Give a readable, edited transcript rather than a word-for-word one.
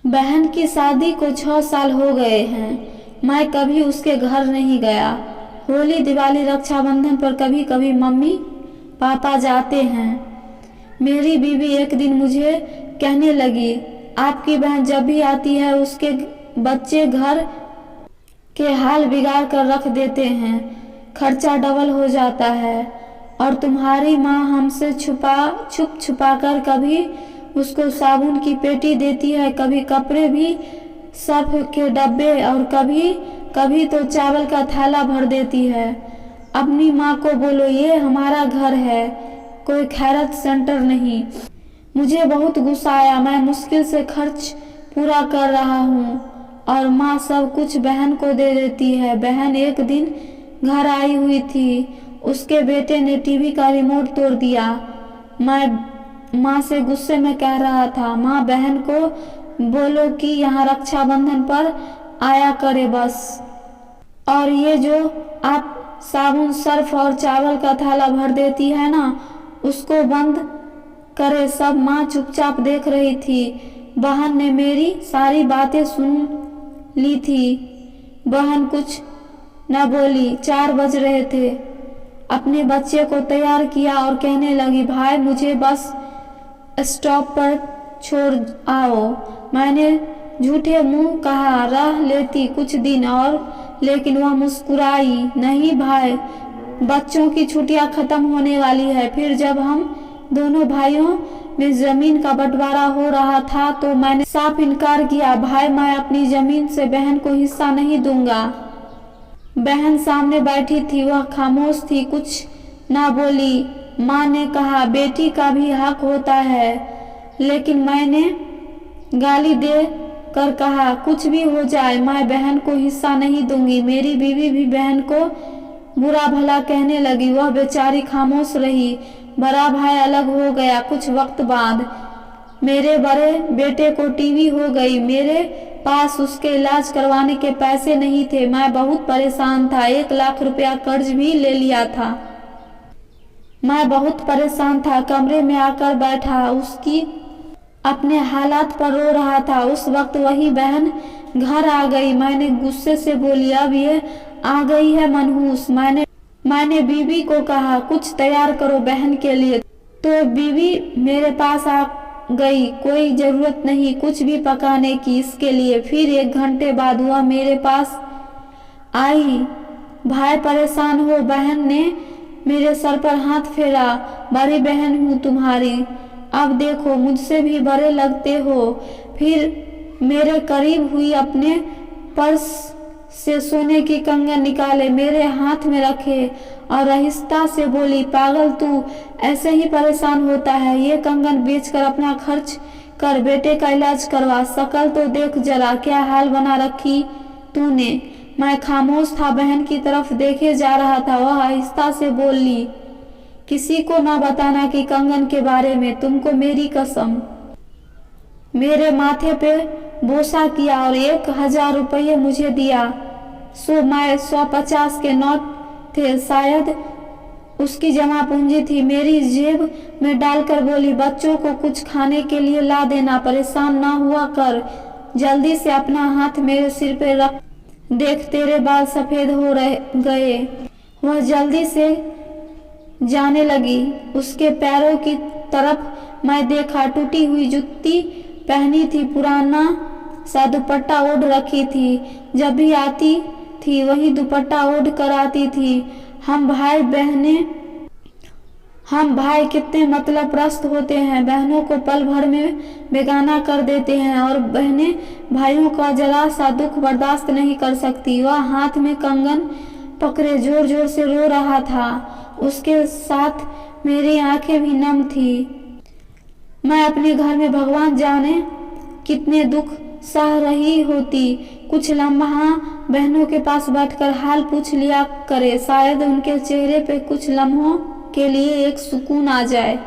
बहन की शादी को 6 साल हो गए हैं। मैं कभी उसके घर नहीं गया। होली, दिवाली, रक्षाबंधन पर कभी कभी मम्मी पापा जाते हैं। मेरी बीवी एक दिन मुझे कहने लगी, आपकी बहन जब भी आती है उसके बच्चे घर के हाल बिगाड़ कर रख देते हैं, खर्चा डबल हो जाता है। और तुम्हारी माँ हमसे छुप छुपा कर कभी उसको साबुन की पेटी देती है, कभी कपड़े भी, सर्फ के डब्बे, और कभी कभी तो चावल का थैला भर देती है। अपनी माँ को बोलो ये हमारा घर है, कोई खैरत सेंटर नहीं। मुझे बहुत गुस्सा आया। मैं मुश्किल से खर्च पूरा कर रहा हूँ और माँ सब कुछ बहन को दे देती है। बहन एक दिन घर आई हुई थी, उसके बेटे ने टीवी का रिमोट तोड़ दिया। मैं माँ से गुस्से में कह रहा था, माँ बहन को बोलो कि यहाँ रक्षाबंधन पर आया करे बस। और ये जो आप साबुन, सर्फ और चावल का थैला भर देती है ना, उसको बंद करे सब। माँ चुपचाप देख रही थी। बहन ने मेरी सारी बातें सुन ली थी। बहन कुछ न बोली। 4 बज रहे थे। अपने बच्चे को तैयार किया और कहने लगी, भाई मुझे बस स्टॉप पर छोड़ आओ। मैंने झूठे मुंह कहा, रह लेती कुछ दिन और, लेकिन वह मुस्कुराई। नहीं भाई, बच्चों की छुट्टियां खत्म होने वाली है। फिर जब हम दोनों भाइयों में जमीन का बंटवारा हो रहा था तो मैंने साफ इनकार किया, भाई मैं अपनी जमीन से बहन को हिस्सा नहीं दूंगा। बहन सामने बैठी थी, वह खामोश थी, कुछ ना बोली। माँ ने कहा, बेटी का भी हक होता है, लेकिन मैंने गाली दे कर कहा, कुछ भी हो जाए मैं बहन को हिस्सा नहीं दूंगी। मेरी बीवी भी बहन को बुरा भला कहने लगी। वह बेचारी खामोश रही। बड़ा भाई अलग हो गया। कुछ वक्त बाद मेरे बड़े बेटे को टीवी हो गई। मेरे पास उसके इलाज करवाने के पैसे नहीं थे। मैं बहुत परेशान था। 1 लाख रुपया कर्ज भी ले लिया था। मैं बहुत परेशान था। कमरे में आकर बैठा, उसकी अपने हालात पर रो रहा था। उस वक्त वही बहन घर आ गई। मैंने गुस्से से बोली, अब ये आ गई है मनहूस। मैंने बीवी को कहा, कुछ तैयार करो बहन के लिए। तो बीवी मेरे पास आ गई। कोई जरूरत नहीं कुछ भी पकाने की इसके लिए। फिर 1 घंटे बाद वह मेरे पास आई। भाई परेशान हो? बहन ने मेरे सर पर हाथ फेरा। बड़ी बहन हूँ तुम्हारी, अब देखो मुझसे भी बड़े लगते हो। फिर मेरे करीब हुई, अपने पर्स से सोने की कंगन निकाले, मेरे हाथ में रखे और आहिस्ता से बोली, पागल तू ऐसे ही परेशान होता है? ये कंगन बेचकर अपना खर्च कर, बेटे का इलाज करवा। शकल तो देख जरा, क्या हाल बना रखी तूने। मैं खामोश था, बहन की तरफ देखे जा रहा था। वह आहिस्ता से बोली, किसी को ना बताना कि कंगन के बारे में, तुमको मेरी कसम। मेरे माथे पे बोसा किया और 1000 रुपये मुझे दिया। मैं 150 के नोट थे, शायद उसकी जमा पूंजी थी। मेरी जेब में डालकर बोली, बच्चों को कुछ खाने के लिए ला देना, परेशान ना हुआ कर। जल्दी से अपना हाथ मेरे सिर पे रख, देख तेरे बाल सफेद हो गए। वह जल्दी से जाने लगी। उसके पैरों की तरफ मैं देखा। टूटी हुई जूती पहनी थी, पुराना सा दुपट्टा ओढ़ रखी थी। जब भी आती थी वही दुपट्टा ओढ़ कर आती थी। हम भाई कितने मतलब प्रस्त होते हैं। बहनों को पल भर में बेगाना कर देते हैं और बहनें भाइयों का जरा सा दुख बर्दाश्त नहीं कर सकती। वह हाथ में कंगन पकड़े जोर जोर से रो रहा था। उसके साथ मेरी आंखें भी नम थी। मैं अपने घर में भगवान जाने कितने दुख सह रही होती। कुछ लम्हा बहनों के पास बैठकर हाल पूछ लिया करे, शायद उनके चेहरे पे कुछ लम्हों के लिए एक सुकून आ जाए।